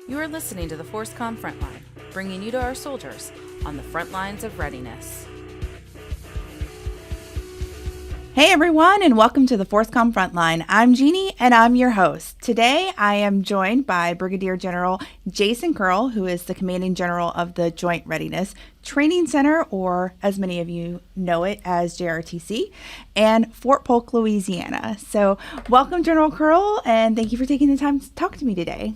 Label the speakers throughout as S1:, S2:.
S1: You are listening to the FORSCOM Frontline, bringing you to our soldiers on the front lines of readiness.
S2: Hey everyone, and welcome to the FORSCOM Frontline. I'm Jeannie, and I'm your host. Today, I am joined by Brigadier General Jason Curl, who is the Commanding General of the Joint Readiness Training Center, or as many of you know it as JRTC, and Fort Polk, Louisiana. So, welcome, General Curl, and thank you for taking the time to talk to me today.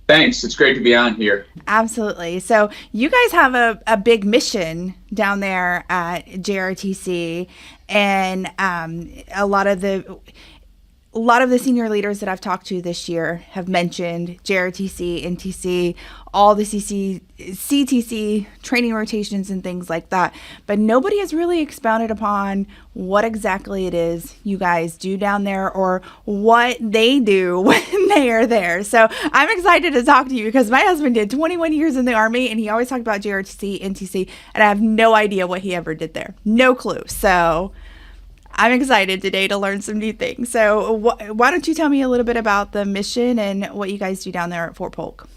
S3: Thanks. It's great to be on here.
S2: Absolutely. So you guys have a big mission down there at JRTC, and a lot of the senior leaders that I've talked to this year have mentioned JRTC, NTC, all the CTC training rotations and things like that. But nobody has really expounded upon what exactly it is you guys do down there or what they do when they are there. So I'm excited to talk to you because my husband did 21 years in the Army and he always talked about JRTC, NTC, and I have no idea what he ever did there. No clue. So I'm excited today to learn some new things. So why don't you tell me a little bit about the mission and what you guys do down there at Fort Polk?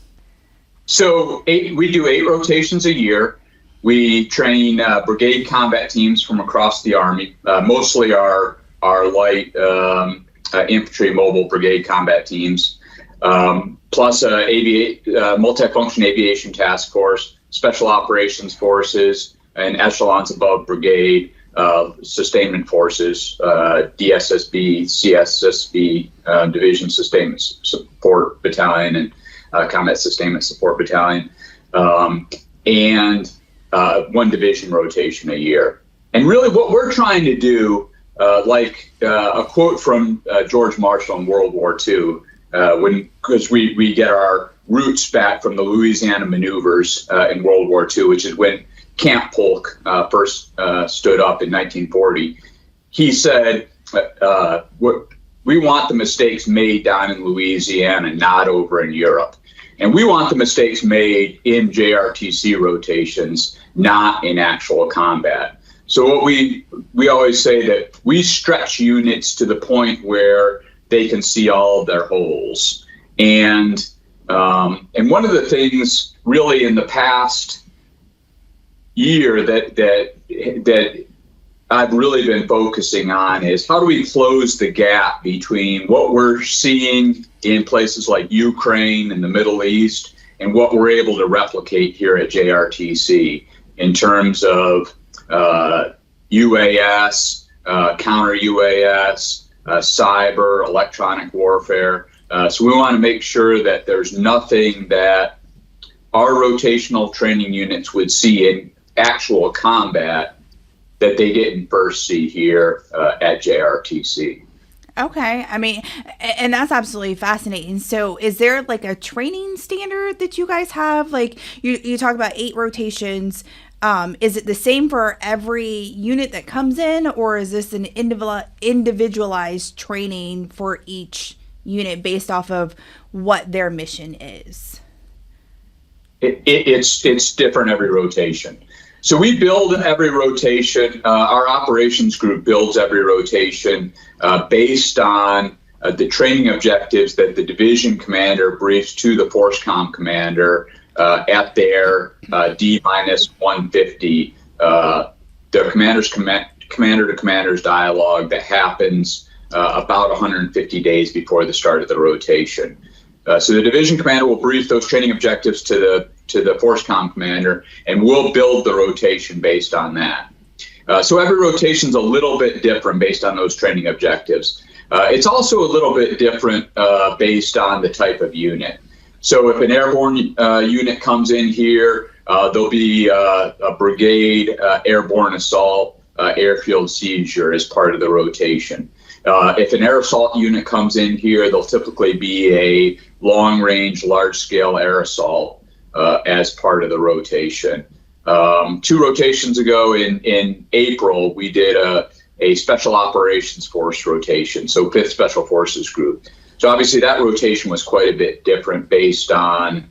S3: So we do 8 rotations a year. We train brigade combat teams from across the Army, mostly our light infantry mobile brigade combat teams, plus multifunction aviation task force, special operations forces, and echelons above brigade sustainment forces, DSSB, CSSB, Division Sustainment Support Battalion, and Combat Sustainment Support Battalion, and one division rotation a year. And really what we're trying to do, like a quote from George Marshall in World War II, because we get our roots back from the Louisiana maneuvers in World War II, which is when Camp Polk first stood up in 1940. He said, we want the mistakes made down in Louisiana, not over in Europe. And we want the mistakes made in JRTC rotations, not in actual combat. So what we always say that we stretch units to the point where they can see all of their holes. And one of the things really in the past year that I've really been focusing on is how do we close the gap between what we're seeing in places like Ukraine and the Middle East and what we're able to replicate here at JRTC in terms of UAS, counter UAS, cyber, electronic warfare. So we want to make sure that there's nothing that our rotational training units would see in actual combat that they didn't first see here at JRTC.
S2: Okay. I mean, and that's absolutely fascinating. So is there like a training standard that you guys have? Like you talk about 8 rotations. Is it the same for every unit that comes in, or is this an individualized training for each unit based off of what their mission is?
S3: It's different every rotation. So we build every rotation. Our operations group builds every rotation based on the training objectives that the division commander briefs to the FORSCOM commander at their D-150, the commander to commander's dialogue that happens about 150 days before the start of the rotation. So the division commander will brief those training objectives to the FORSCOM commander, and we'll build the rotation based on that. So every rotation is a little bit different based on those training objectives. It's also a little bit different based on the type of unit. So if an airborne unit comes in here, there'll be a brigade airborne assault airfield seizure as part of the rotation. If an air assault unit comes in here, there'll typically be a long-range, large-scale air assault as part of the rotation. 2 rotations ago in April, we did a special operations force rotation, so 5th Special Forces Group. So obviously that rotation was quite a bit different based on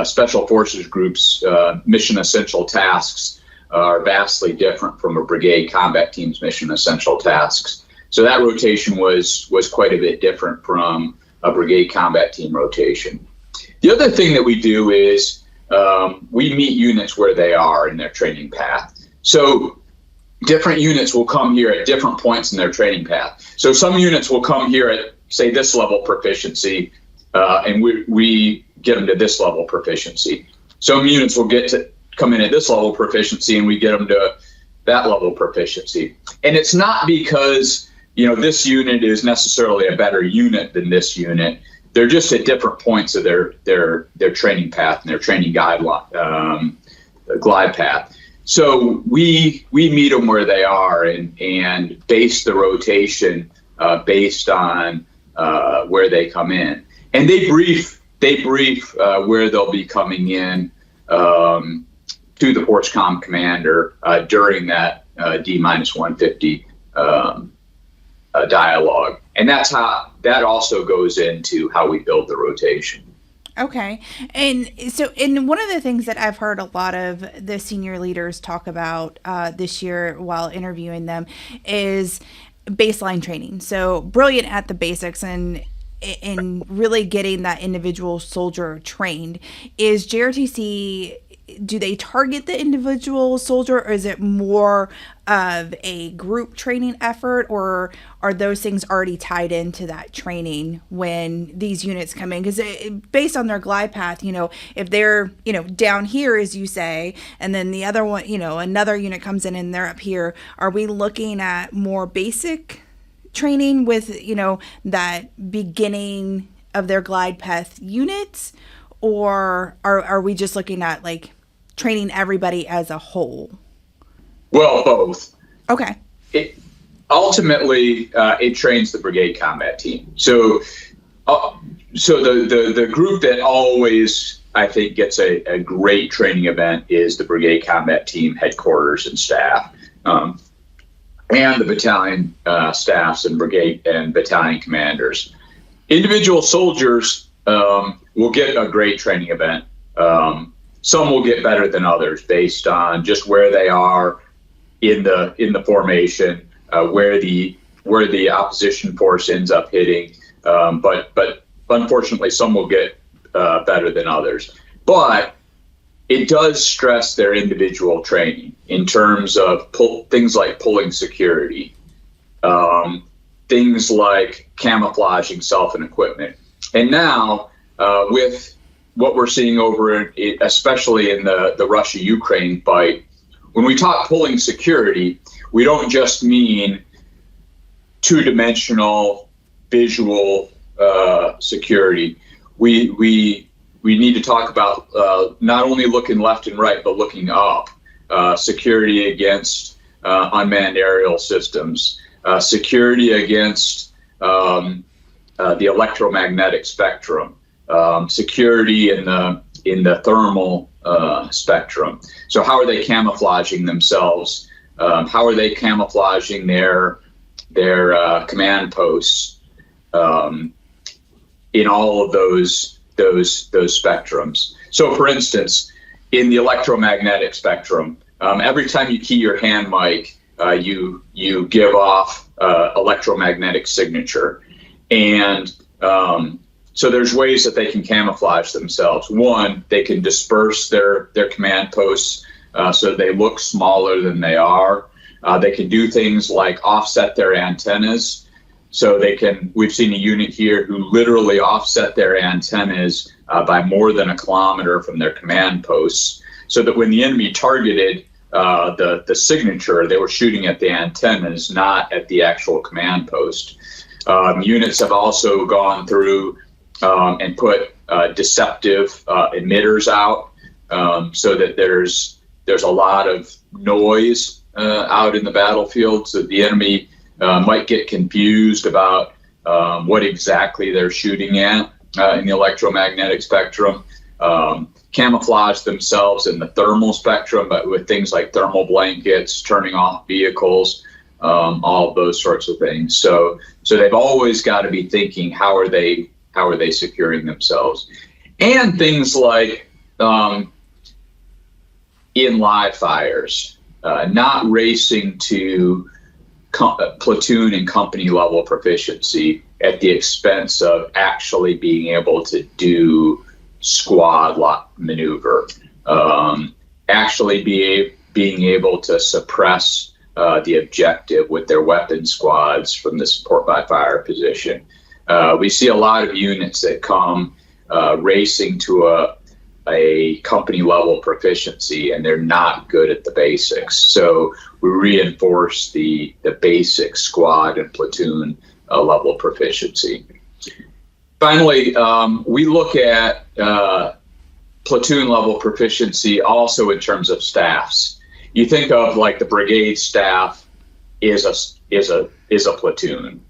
S3: Special Forces Group's mission essential tasks are vastly different from a brigade combat team's mission essential tasks. So that rotation was quite a bit different from a brigade combat team rotation. The other thing that we do is we meet units where they are in their training path. So different units will come here at different points in their training path. So some units will come here at, say, this level proficiency, and we get them to this level proficiency. Some units will come in at this level proficiency, and we get them to that level proficiency. And it's not because, this unit is necessarily a better unit than this unit. They're just at different points of their training path and their training glide path. So we meet them where they are and base the rotation based on where they come in. And they brief where they'll be coming in to the FORSCOM commander during that D-150 dialogue. And that also goes into how we build the rotation.
S2: Okay. And one of the things that I've heard a lot of the senior leaders talk about this year while interviewing them is baseline training. So brilliant at the basics and in really getting that individual soldier trained. Is JRTC, do they target the individual soldier, or is it more of a group training effort, or are those things already tied into that training when these units come in? Because based on their glide path, if they're, down here, as you say, and then the other one, another unit comes in and they're up here, are we looking at more basic training with, that beginning of their glide path units? Or are we just looking at training everybody as a whole?
S3: Well, both.
S2: Okay.
S3: Ultimately, it trains the brigade combat team. So the group that always, I think, gets a great training event is the brigade combat team headquarters and staff, and the battalion staffs and brigade and battalion commanders. Individual soldiers will get a great training event. Some will get better than others based on just where they are in the formation, where the opposition force ends up hitting. But unfortunately, some will get better than others. But it does stress their individual training in terms of things like pulling security, things like camouflaging self and equipment. And now, with what we're seeing especially in the Russia-Ukraine fight, when we talk pulling security, we don't just mean two-dimensional visual security. We need to talk about not only looking left and right, but looking up. Security against unmanned aerial systems, security against the electromagnetic spectrum, security in the thermal spectrum. So how are they camouflaging themselves? How are they camouflaging their command posts in all of those spectrums? So, for instance, in the electromagnetic spectrum, every time you key your hand mic, you give off electromagnetic signature, and so there's ways that they can camouflage themselves. One, they can disperse their command posts so they look smaller than they are. They can do things like offset their antennas. So we've seen a unit here who literally offset their antennas by more than 1 kilometer from their command posts, so that when the enemy targeted the signature, they were shooting at the antennas, not at the actual command post. Units have also gone through and put deceptive emitters out, so that there's a lot of noise out in the battlefield, so the enemy might get confused about what exactly they're shooting at in the electromagnetic spectrum. Camouflage themselves in the thermal spectrum, but with things like thermal blankets, turning off vehicles, all of those sorts of things. So they've always got to be thinking, how are they securing themselves? And things like in live fires, not racing to platoon and company level proficiency at the expense of actually being able to do squad lock maneuver, actually being able to suppress the objective with their weapon squads from the support by fire position. We see a lot of units that come racing to a company level proficiency, and they're not good at the basics. So we reinforce the basic squad and platoon level proficiency. Finally, we look at platoon level proficiency also in terms of staffs. You think of like the brigade staff is a platoon,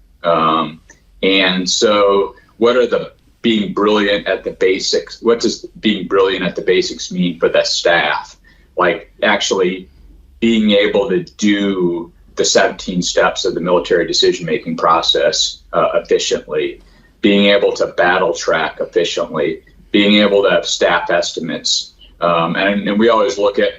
S3: and so what are the being brilliant at the basics? What does being brilliant at the basics mean for the staff? Like actually being able to do the 17 steps of the military decision-making process efficiently, being able to battle track efficiently, being able to have staff estimates. And we always look at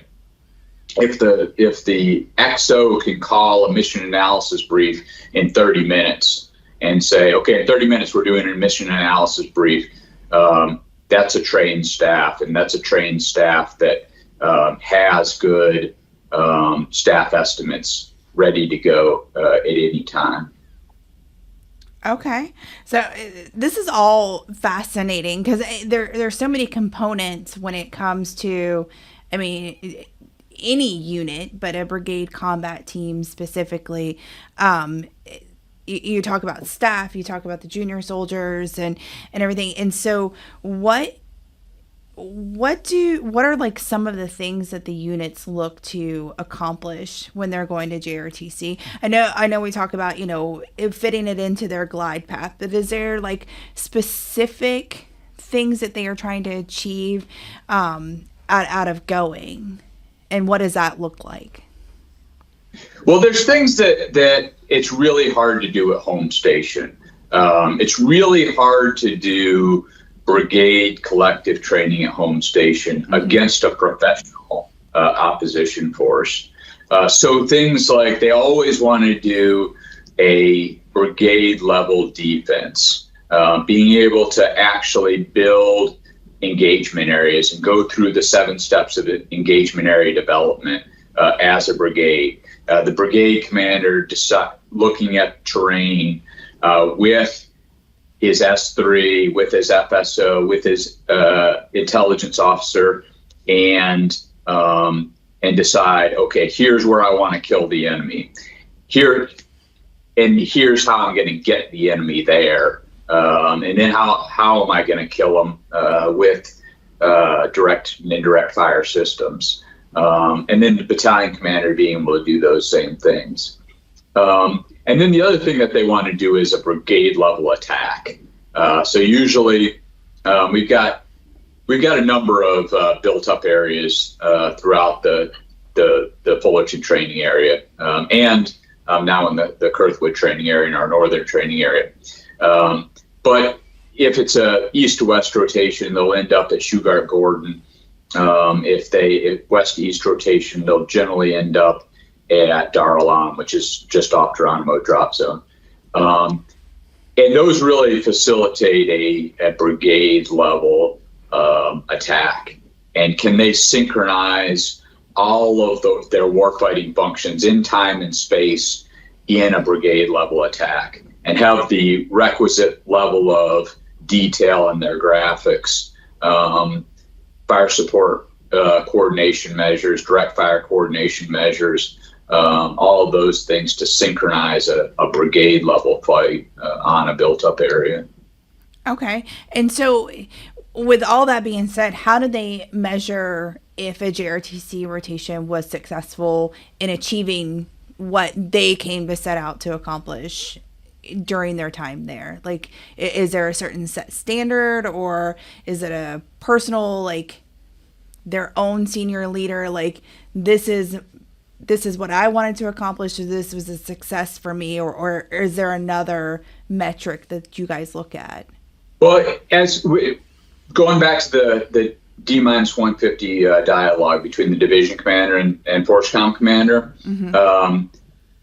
S3: if the XO can call a mission analysis brief in 30 minutes and say, okay, in 30 minutes we're doing a mission analysis brief, that's a trained staff, and that's a trained staff that has good staff estimates ready to go at any time.
S2: Okay. So this is all fascinating because there's so many components when it comes to, I mean, any unit, but a brigade combat team specifically. You talk about staff, you talk about the junior soldiers and everything. And so what are like some of the things that the units look to accomplish when they're going to JRTC? I know we talk about, fitting it into their glide path, but is there like specific things that they are trying to achieve out of going? And what does that look like?
S3: Well, there's things that it's really hard to do at home station. It's really hard to do brigade collective training at home station against a professional opposition force. So things like they always want to do a brigade level defense, being able to actually build engagement areas and go through the 7 steps of engagement area development as a brigade. The brigade commander looking at terrain with his S3, with his FSO, with his intelligence officer, and decide, okay, here's where I want to kill the enemy. Here's how I'm going to get the enemy there. And then how am I going to kill them with direct and indirect fire systems? And then the battalion commander being able to do those same things. And then the other thing that they want to do is a brigade level attack. So usually we've got a number of built up areas throughout the Fullerton training area, and now in the Kurthwood training area, in our northern training area. But if it's a east to west rotation, they'll end up at Shugart Gordon. If west to east rotation, they'll generally end up at Dar Alam, which is just off Geronimo drop zone. And those really facilitate a brigade level attack. And can they synchronize all of their warfighting functions in time and space in a brigade level attack and have the requisite level of detail in their graphics, fire support coordination measures, direct fire coordination measures, all of those things to synchronize a brigade level fight on a built up area.
S2: Okay. And so with all that being said, how do they measure if a JRTC rotation was successful in achieving what they came to set out to accomplish during their time there? Like, is there a certain set standard, or is it a personal, like their own senior leader, like this is what I wanted to accomplish, or this was a success for me, or is there another metric that you guys look at?
S3: Well, going back to the D-150 dialogue between the division commander and FORSCOM commander,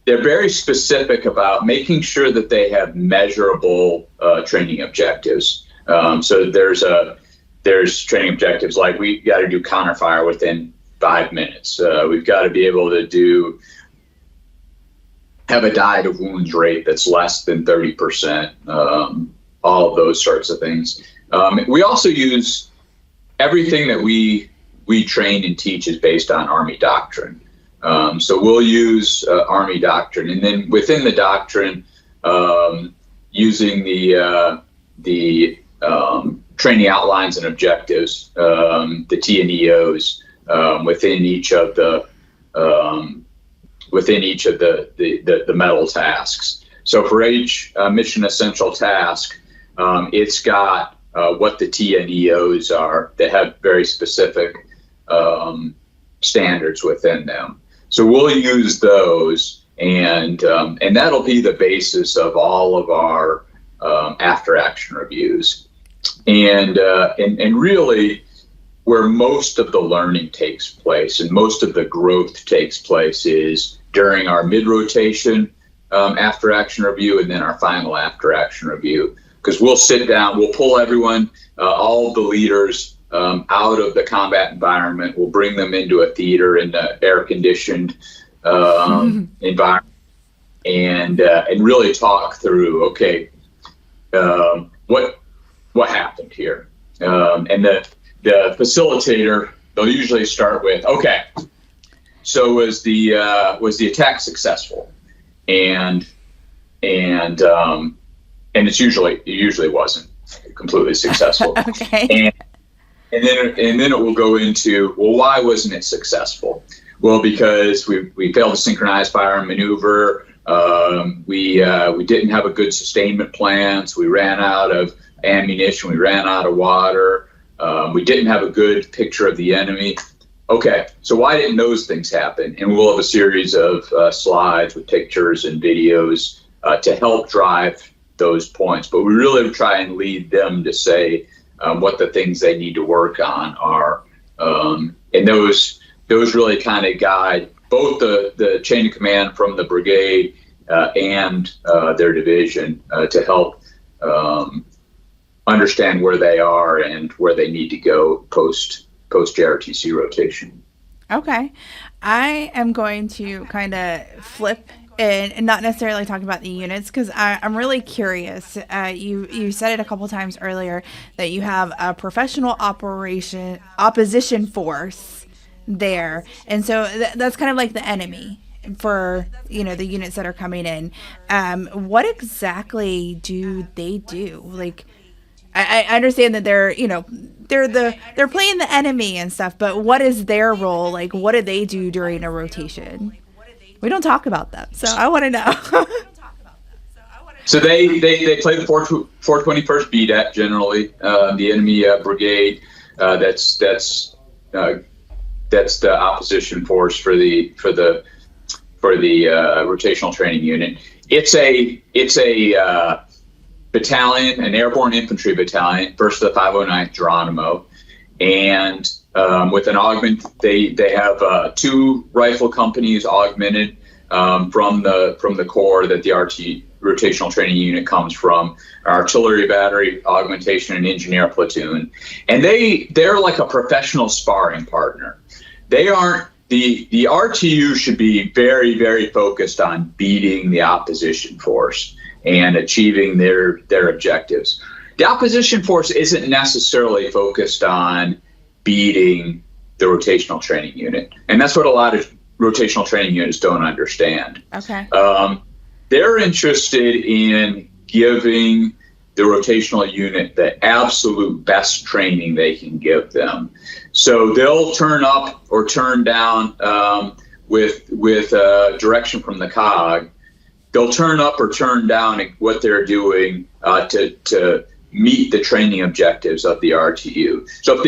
S3: they're very specific about making sure that they have measurable training objectives. So there's training objectives like we got to do counterfire within 5 minutes. We've got to be able to have a diet of wounds rate that's less than 30%. All of those sorts of things. We also use everything that we train and teach is based on Army doctrine. So we'll use Army doctrine, and then within the doctrine, using the training outlines and objectives, the TNEOs within each of the medal tasks. So for each mission essential task, it's got what the TNEOs are that have very specific standards within them. So we'll use those, and that'll be the basis of all of our after action reviews, and really where most of the learning takes place and most of the growth takes place is during our mid-rotation after action review, and then our final after action review. Because we'll sit down, we'll pull everyone, all of the leaders out of the combat environment. We'll bring them into a theater in the air-conditioned environment, and really talk through, okay, what happened here, and the facilitator, they'll usually start with, okay, so was the attack successful, and it usually wasn't completely successful.
S2: Okay.
S3: And then it will go into, well, why wasn't it successful? Well, because we failed to synchronize fire and maneuver. We didn't have a good sustainment plan, so we ran out of ammunition. We ran out of water. We didn't have a good picture of the enemy. Okay, so why didn't those things happen? And we'll have a series of slides with pictures and videos to help drive those points. But we really try and lead them to say what the things they need to work on are. And those really kind of guide both the chain of command from the brigade and their division to help understand where they are and where they need to go post JRTC rotation.
S2: Okay. I am going to kind of flip and not necessarily talk about the units, because I'm really curious. You said it a couple times earlier that you have a professional opposition force there, and so that's kind of like the enemy for the units that are coming in. What exactly do they do? Like, I understand that they're playing the enemy and stuff, but what is their role? Like, what do they do during a rotation? We don't talk about them, so I want to know.
S3: So they play the 421st BDET generally, the enemy brigade. That's the opposition force for the rotational training unit. It's a battalion, an airborne infantry battalion, 1st of the 509th Geronimo, and with an augment, they have 2 rifle companies augmented from the corps that the rotational training unit comes from, artillery battery, augmentation, and engineer platoon, and they're like a professional sparring partner. They aren't the RTU should be very, very focused on beating the opposition force and achieving their objectives. The opposition force isn't necessarily focused on beating the rotational training unit, and that's what a lot of rotational training units don't understand.
S2: Okay.
S3: They're interested in giving the rotational unit the absolute best training they can give them. So they'll turn up or turn down with direction from the COG. They'll turn up or turn down what they're doing to meet the training objectives of the RTU. So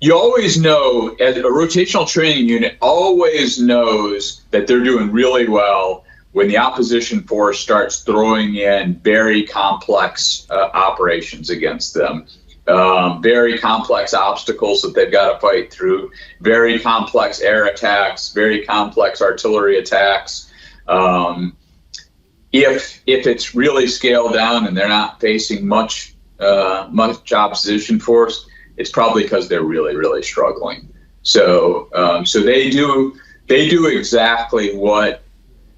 S3: you always know, as a rotational training unit always knows that they're doing really well when the opposition force starts throwing in very complex operations against them, very complex obstacles that they've got to fight through, very complex air attacks, very complex artillery attacks. If it's really scaled down and they're not facing much opposition force, it's probably because they're really, really struggling. So they do exactly what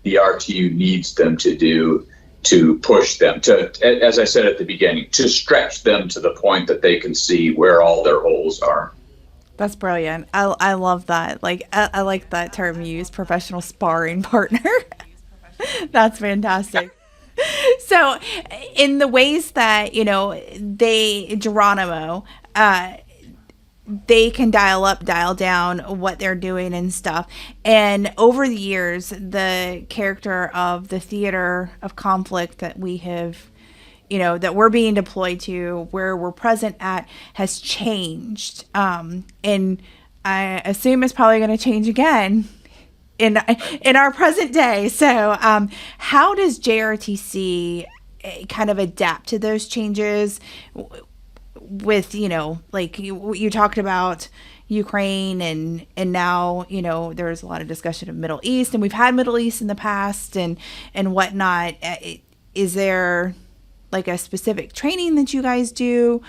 S3: the RTU needs them to do to push them to, as I said at the beginning, to stretch them to the point that they can see where all their holes are.
S2: That's brilliant. I love that. Like, I like that term you use, professional sparring partner. That's fantastic. So in the ways that, Geronimo, they can dial up, dial down what they're doing and stuff. And over the years, the character of the theater of conflict that we have, that we're being deployed to, where we're present at, has changed. And I assume it's probably going to change again in our present day. So how does JRTC kind of adapt to those changes with, like you talked about Ukraine and now, there's a lot of discussion of Middle East, and we've had Middle East in the past and whatnot. Is there like a specific training that you guys do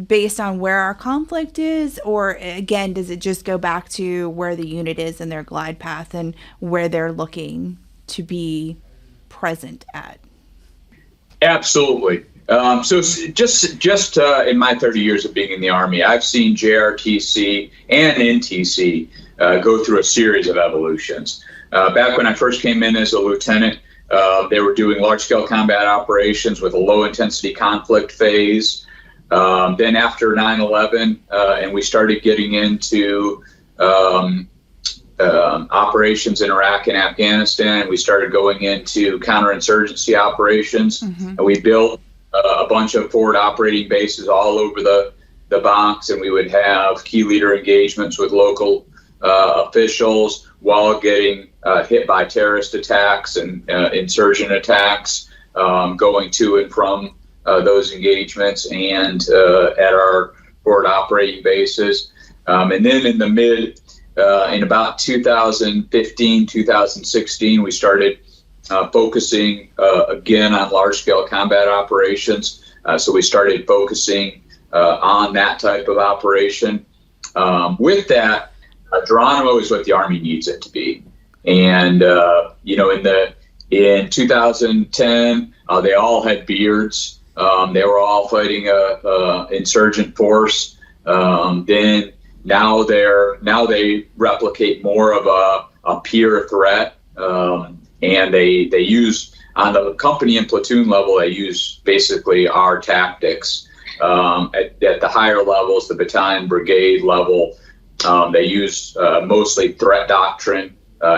S2: based on where our conflict is? Or again, does it just go back to where the unit is in their glide path and where they're looking to be present at?
S3: Absolutely. So just in my 30 years of being in the Army, I've seen JRTC and NTC go through a series of evolutions. Back when I first came in as a lieutenant, they were doing large-scale combat operations with a low-intensity conflict phase. Then after 9/11, and we started getting into operations in Iraq and Afghanistan, we started going into counterinsurgency operations, and we built a bunch of forward operating bases all over the box, and we would have key leader engagements with local officials while getting hit by terrorist attacks and insurgent attacks, going to and from those engagements and at our forward operating bases. And then in about 2015, 2016, we started focusing again on large-scale combat operations. So we started focusing on that type of operation. With that, Geronimo is what the Army needs it to be. And in 2010, they all had beards. They were all fighting a insurgent force. Then now they replicate more of a peer threat. And they use, on the company and platoon level, they use basically our tactics. At the higher levels, the battalion, brigade level, they use mostly threat doctrine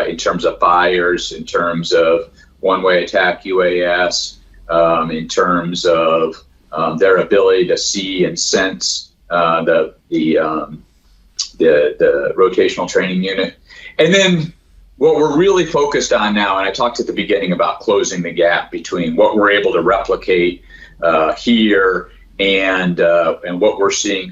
S3: in terms of fires, in terms of one-way attack UAS, in terms of their ability to see and sense the rotational training unit. And then what we're really focused on now, and I talked at the beginning about closing the gap between what we're able to replicate here and what we're seeing,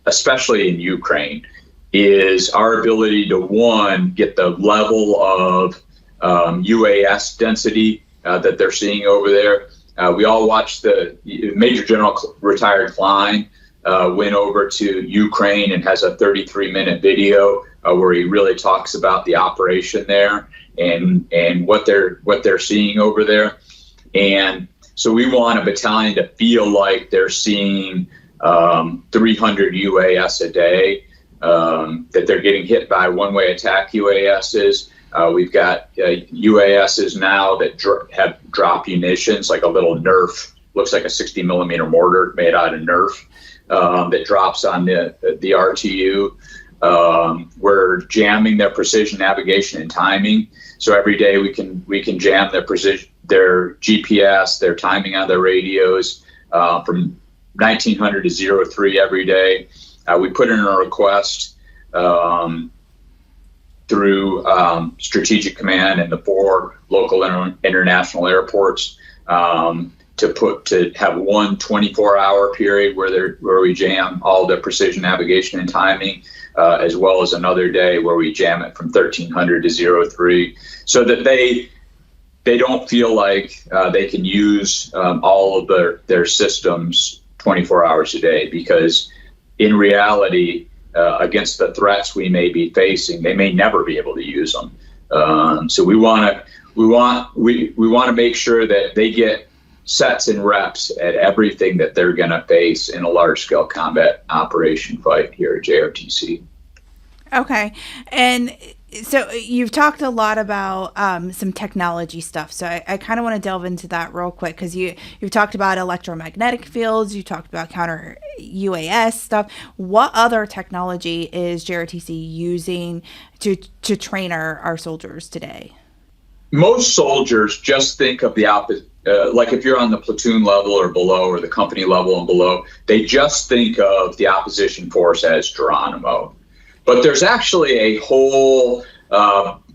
S3: especially in Ukraine, is our ability to, one, get the level of UAS density that they're seeing over there. We all watched the Major General retired Klein went over to Ukraine and has a 33-minute video where he really talks about the operation there and what they're seeing over there. And so we want a battalion to feel like they're seeing 300 UAS a day, that they're getting hit by one-way attack UASs. We've got UASs now that have drop munitions, like a little Nerf, looks like a 60 millimeter mortar made out of Nerf, that drops on the RTU. We're jamming their precision navigation and timing. So every day we can jam their precision, their GPS, their timing on their radios from 1900 to 03 every day. We put in a request through Strategic Command and the 4 local international airports to have one 24-hour period where we jam all the precision navigation and timing, as well as another day where we jam it from 1300 to 03, so that they don't feel like they can use all of their systems 24 hours a day, because in reality, against the threats we may be facing, they may never be able to use them. So we want to make sure that they get sets and reps at everything that they're going to face in a large-scale combat operation fight here at JRTC.
S2: Okay. And so you've talked a lot about some technology stuff. So I kind of want to delve into that real quick, because you've talked about electromagnetic fields. You talked about counter UAS stuff. What other technology is JRTC using to train our soldiers today?
S3: Most soldiers just think of the opposite. Like if you're on the platoon level or below, or the company level and below, they just think of the opposition force as Geronimo. But there's actually a whole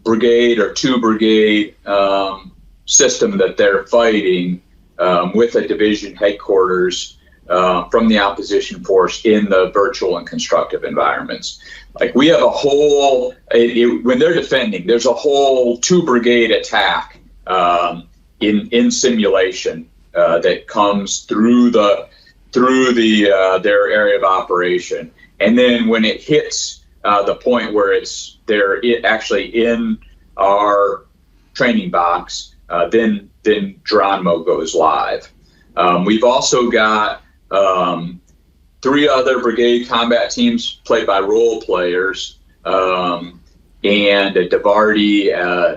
S3: brigade or two brigade system that they're fighting with a division headquarters from the opposition force in the virtual and constructive environments. Like we have a whole, when they're defending, there's a whole two brigade attack in simulation that comes through their area of operation, and then when it hits the point where they're actually in our training box, then Geronimo goes live. We've also got 3 other brigade combat teams played by role players, and a DeVarty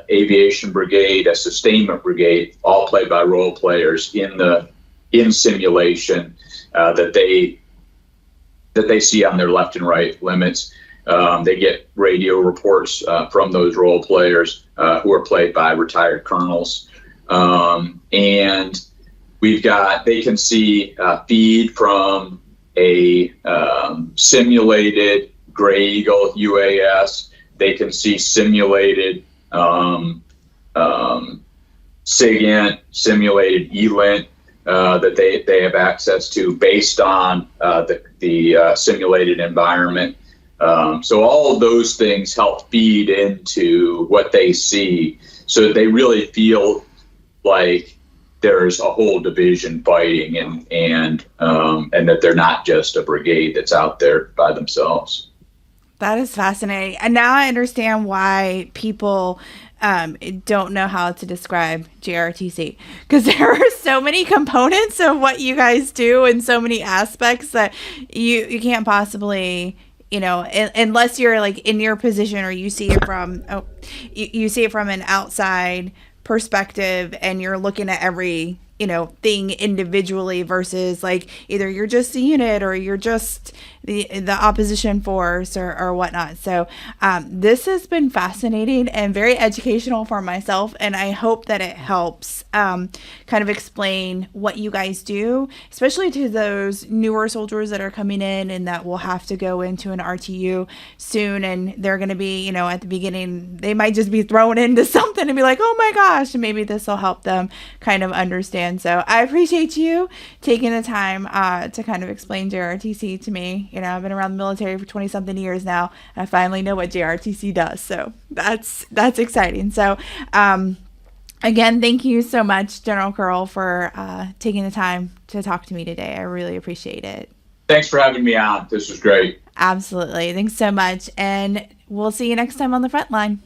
S3: aviation brigade, a sustainment brigade, all played by role players in simulation that they see on their left and right limits. They get radio reports from those role players who are played by retired colonels, and they can see feed from a simulated Gray Eagle UAS. They can see simulated SIGINT, simulated ELINT that they have access to based on the simulated environment. So all of those things help feed into what they see, so that they really feel like there's a whole division fighting, and that they're not just a brigade that's out there by themselves.
S2: That is fascinating. And now I understand why people don't know how to describe JRTC, because there are so many components of what you guys do and so many aspects that you can't possibly, unless you're like in your position, or you see it from an outside perspective and you're looking at every thing individually, versus like either you're just seeing it or you're just the opposition force or whatnot. So this has been fascinating and very educational for myself, and I hope that it helps kind of explain what you guys do, especially to those newer soldiers that are coming in and that will have to go into an RTU soon, and they're going to be, at the beginning, they might just be thrown into something and be like, oh my gosh, and maybe this will help them kind of understand. So I appreciate you taking the time to kind of explain JRTC to me. I've been around the military for 20 something years now, and I finally know what JRTC does. So that's exciting. So again, thank you so much, General Curl, for taking the time to talk to me today. I really appreciate it.
S3: Thanks for having me on. This was great.
S2: Absolutely. Thanks so much. And we'll see you next time on the front line.